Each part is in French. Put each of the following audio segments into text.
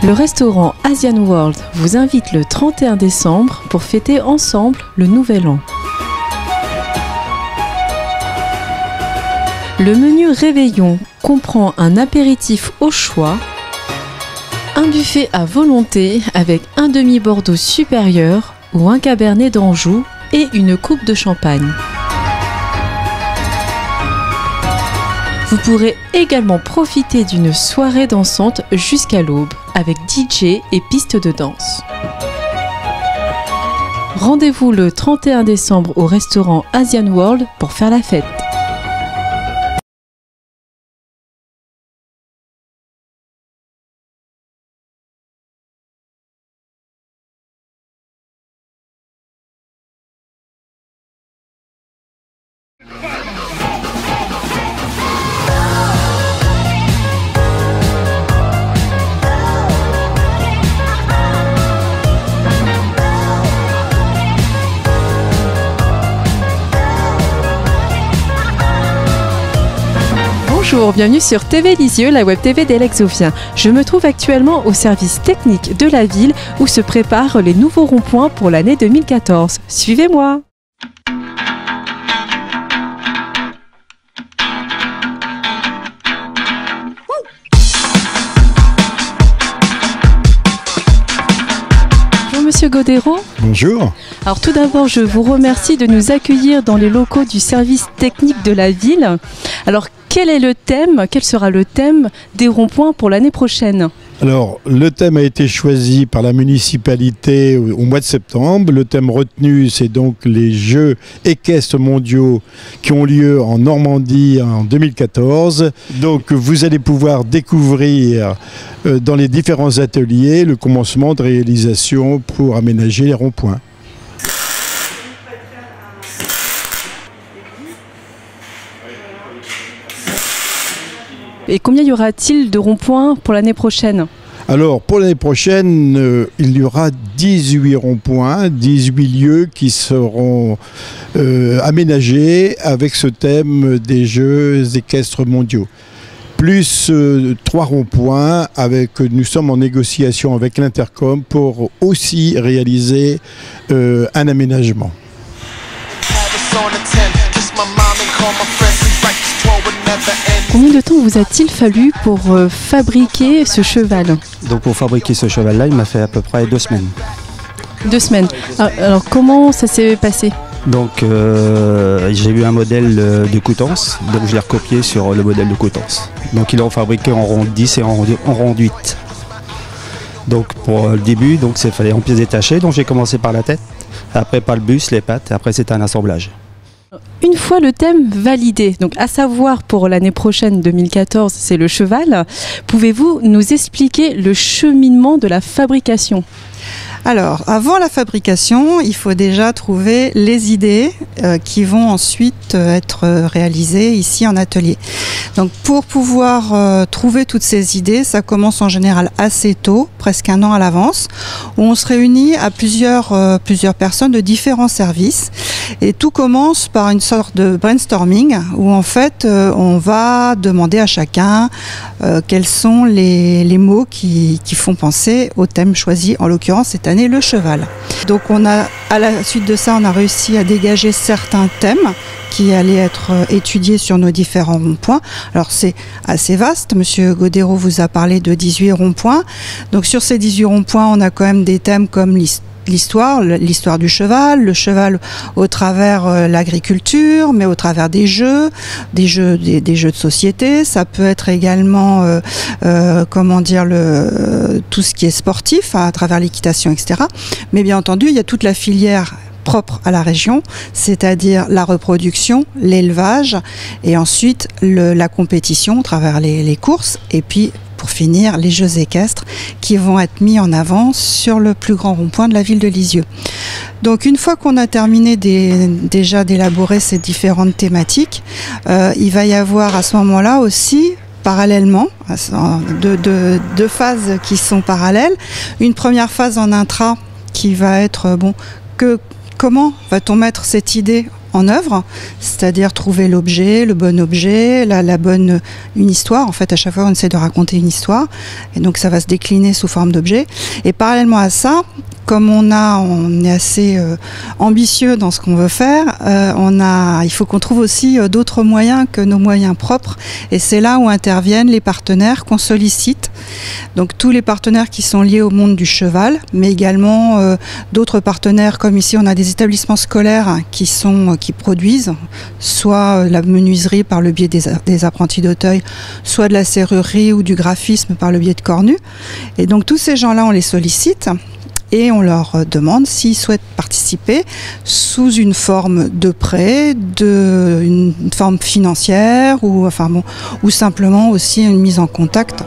Le restaurant Asian World vous invite le 31 décembre pour fêter ensemble le Nouvel An. Le menu réveillon comprend un apéritif au choix, un buffet à volonté avec un demi-bordeaux supérieur ou un cabernet d'Anjou et une coupe de champagne. Vous pourrez également profiter d'une soirée dansante jusqu'à l'aube avec DJ et piste de danse. Rendez-vous le 31 décembre au restaurant Asian World pour faire la fête. Bonjour, bienvenue sur TV Lisieux, la web TV d'Alexovien. Je me trouve actuellement au service technique de la ville où se préparent les nouveaux ronds-points pour l'année 2014. Suivez-moi. Bonjour Monsieur Godero. Bonjour. Alors tout d'abord, je vous remercie de nous accueillir dans les locaux du service technique de la ville. Alors quel sera le thème des ronds-points pour l'année prochaine? Alors, le thème a été choisi par la municipalité au mois de septembre. Le thème retenu, c'est donc les Jeux équestres mondiaux qui ont lieu en Normandie en 2014. Donc, vous allez pouvoir découvrir dans les différents ateliers le commencement de réalisation pour aménager les ronds-points. Et combien y aura-t-il de ronds-points pour l'année prochaine? Alors, pour l'année prochaine, il y aura 18 ronds-points, 18 lieux qui seront aménagés avec ce thème des Jeux équestres mondiaux. Plus 3 ronds-points, nous sommes en négociation avec l'Intercom pour aussi réaliser un aménagement. Combien de temps vous a-t-il fallu pour fabriquer ce cheval? Donc pour fabriquer ce cheval-là, il m'a fait à peu près 2 semaines. 2 semaines. Alors comment ça s'est passé? Donc j'ai eu un modèle de Coutances, donc je l'ai recopié sur le modèle de Coutances. Donc il est fabriqué en rond 10 et en rond 8. Donc pour le début, il fallait en pièces détachées, donc j'ai commencé par la tête, après par le buste, les pattes, et après c'était un assemblage. Une fois le thème validé, donc à savoir pour l'année prochaine 2014, c'est le cheval, pouvez-vous nous expliquer le cheminement de la fabrication ? Alors, avant la fabrication, il faut déjà trouver les idées qui vont ensuite être réalisées ici en atelier. Donc, pour pouvoir trouver toutes ces idées, ça commence en général assez tôt, presque 1 an à l'avance, où on se réunit à plusieurs personnes de différents services. Et tout commence par une sorte de brainstorming, où en fait, on va demander à chacun quels sont les mots qui font penser au thème choisi, en l'occurrence cette année le cheval. Donc à la suite de ça, on a réussi à dégager certains thèmes qui allaient être étudiés sur nos différents ronds-points. Alors c'est assez vaste, Monsieur Godero vous a parlé de 18 ronds-points. Donc sur ces 18 ronds-points, on a quand même des thèmes comme l'histoire du cheval, le cheval au travers l'agriculture, mais au travers des jeux de société. Ça peut être également, tout ce qui est sportif, à travers l'équitation, etc. Mais bien entendu, il y a toute la filière propre à la région, c'est-à-dire la reproduction, l'élevage, et ensuite la compétition à travers les courses, et puis pour finir, les Jeux équestres qui vont être mis en avant sur le plus grand rond-point de la ville de Lisieux. Donc une fois qu'on a terminé déjà d'élaborer ces différentes thématiques, il va y avoir à ce moment-là aussi, parallèlement, deux phases qui sont parallèles. Une première phase en intra qui va être, comment va-t-on mettre cette idée en œuvre, c'est-à-dire trouver l'objet, le bon objet, une histoire. En fait, à chaque fois, on essaie de raconter une histoire, et donc ça va se décliner sous forme d'objet. Et parallèlement à ça, comme on est assez ambitieux dans ce qu'on veut faire, il faut qu'on trouve aussi d'autres moyens que nos moyens propres. Et c'est là où interviennent les partenaires qu'on sollicite. Donc tous les partenaires qui sont liés au monde du cheval, mais également d'autres partenaires, comme ici on a des établissements scolaires qui produisent soit la menuiserie par le biais des apprentis d'Auteuil, soit de la serrurerie ou du graphisme par le biais de Cornu. Et donc tous ces gens-là, on les sollicite. Et on leur demande s'ils souhaitent participer sous une forme de prêt, une forme financière ou simplement aussi une mise en contact.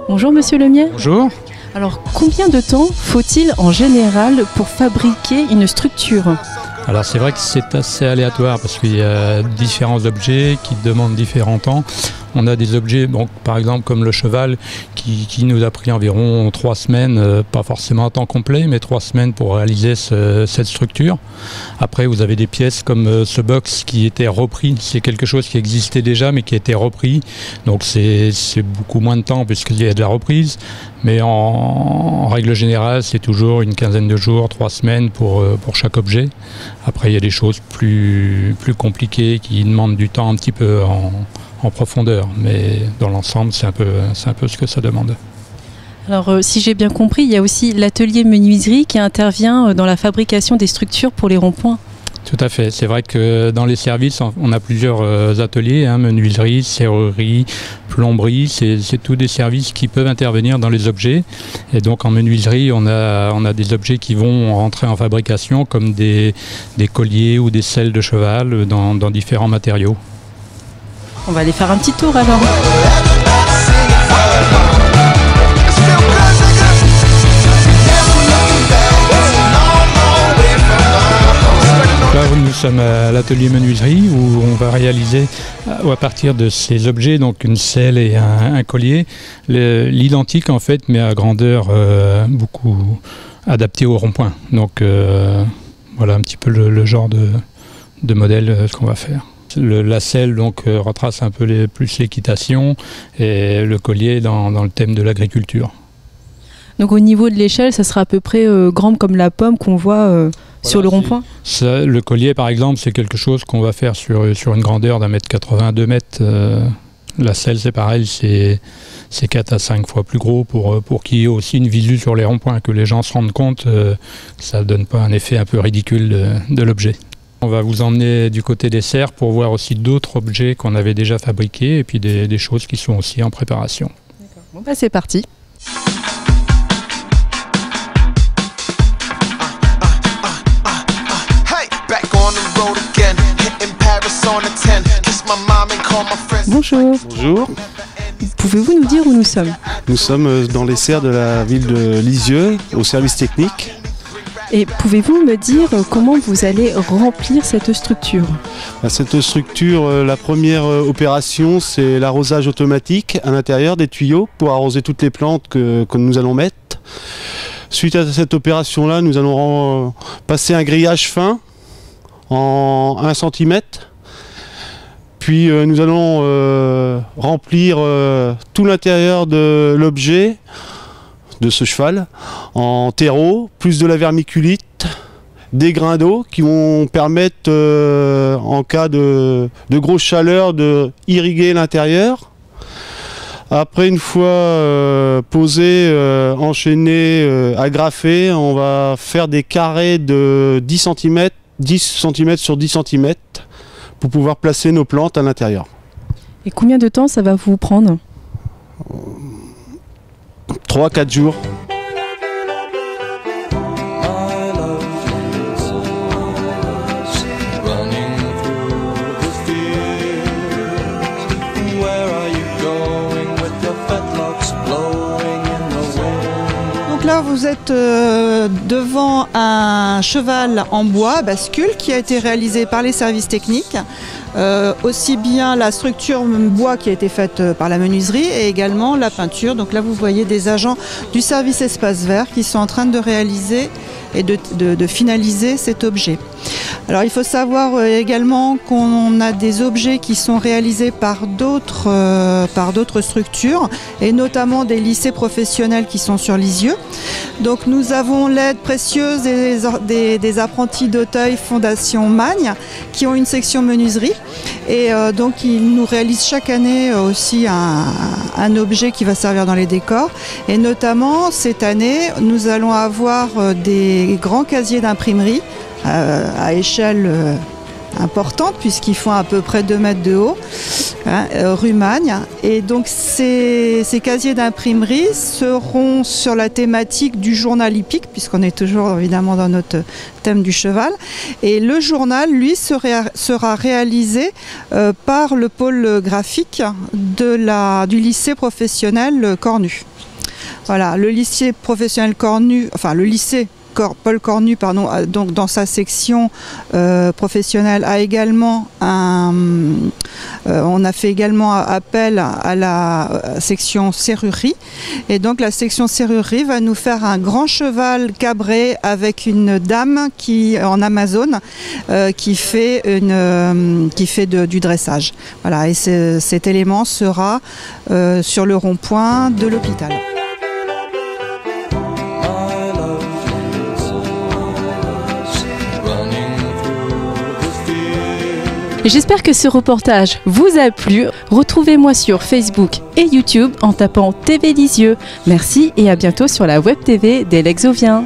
Bonjour Monsieur Lemier. Bonjour. Alors combien de temps faut-il en général pour fabriquer une structure ? Alors c'est vrai que c'est assez aléatoire parce qu'il y a différents objets qui demandent différents temps. On a des objets, par exemple comme le cheval, qui nous a pris environ 3 semaines, pas forcément à temps complet, mais 3 semaines pour réaliser cette structure. Après, vous avez des pièces comme ce box qui était repris. C'est quelque chose qui existait déjà, mais qui a été repris. Donc c'est beaucoup moins de temps puisqu'il y a de la reprise. Mais en règle générale, c'est toujours une quinzaine de jours, 3 semaines pour chaque objet. Après, il y a des choses plus compliquées qui demandent du temps un petit peu en profondeur, mais dans l'ensemble, c'est un peu ce que ça demande. Alors, si j'ai bien compris, il y a aussi l'atelier menuiserie qui intervient dans la fabrication des structures pour les ronds-points. Tout à fait. C'est vrai que dans les services, on a plusieurs ateliers, menuiserie, serrurerie, plomberie. C'est tous des services qui peuvent intervenir dans les objets. Et donc en menuiserie, on a des objets qui vont rentrer en fabrication, comme des colliers ou des selles de cheval dans différents matériaux. On va aller faire un petit tour alors. Là, nous sommes à l'atelier menuiserie où on va réaliser à partir de ces objets, donc une selle et un collier, l'identique en fait, mais à grandeur beaucoup adaptée au rond-point. Donc voilà un petit peu le genre de modèle qu'on va faire. La selle donc retrace un peu plus l'équitation et le collier dans le thème de l'agriculture. Donc au niveau de l'échelle, ça sera à peu près grande comme la pomme qu'on voit sur le rond-point. Le collier par exemple, c'est quelque chose qu'on va faire sur une grandeur d'1,80 m, 2 mètres. La selle c'est pareil, c'est 4 à 5 fois plus gros pour qu'il y ait aussi une visu sur les ronds-points, que les gens se rendent compte que ça ne donne pas un effet un peu ridicule de l'objet. On va vous emmener du côté des serres pour voir aussi d'autres objets qu'on avait déjà fabriqués et puis des choses qui sont aussi en préparation. Bon bah c'est parti. Bonjour. Bonjour. Pouvez-vous nous dire où nous sommes ? Nous sommes dans les serres de la ville de Lisieux, au service technique. Et pouvez-vous me dire comment vous allez remplir cette structure ? Cette structure, la première opération, c'est l'arrosage automatique à l'intérieur des tuyaux pour arroser toutes les plantes que nous allons mettre. Suite à cette opération-là, nous allons passer un grillage fin en 1 cm. Puis nous allons remplir tout l'intérieur de l'objet de ce cheval en terreau, plus de la vermiculite, des grains d'eau qui vont permettre en cas de grosse chaleur de irriguer l'intérieur. Après, une fois posé, enchaîné, agrafé, on va faire des carrés de 10 cm sur 10 cm pour pouvoir placer nos plantes à l'intérieur. Et combien de temps ça va vous prendre ? 3-4 jours. Donc là, vous êtes devant un cheval en bois, bascule, qui a été réalisé par les services techniques. aussi bien la structure bois qui a été faite par la menuiserie et également la peinture. Donc là vous voyez des agents du service espace vert qui sont en train de réaliser et de finaliser cet objet. Alors il faut savoir également qu'on a des objets qui sont réalisés par d'autres structures et notamment des lycées professionnels qui sont sur Lisieux. Donc nous avons l'aide précieuse des apprentis d'Auteuil Fondation Magne qui ont une section menuiserie et donc ils nous réalisent chaque année aussi un objet qui va servir dans les décors et notamment cette année nous allons avoir des grands casiers d'imprimerie à échelle importante puisqu'ils font à peu près 2 mètres de haut, rue Magne. Et donc ces casiers d'imprimerie seront sur la thématique du journal hippique puisqu'on est toujours évidemment dans notre thème du cheval. Et le journal, lui, sera réalisé par le pôle graphique du lycée professionnel Cornu. Voilà, le lycée professionnel Cornu, enfin le lycée Paul Cornu, pardon, donc dans sa section professionnelle a également on a fait également appel à la section serrurerie et donc la section serrurerie va nous faire un grand cheval cabré avec une dame en Amazone qui fait du dressage. Voilà, et cet élément sera sur le rond-point de l'hôpital. J'espère que ce reportage vous a plu. Retrouvez-moi sur Facebook et YouTube en tapant TV Lisieux. Merci et à bientôt sur la web TV des Lexoviens.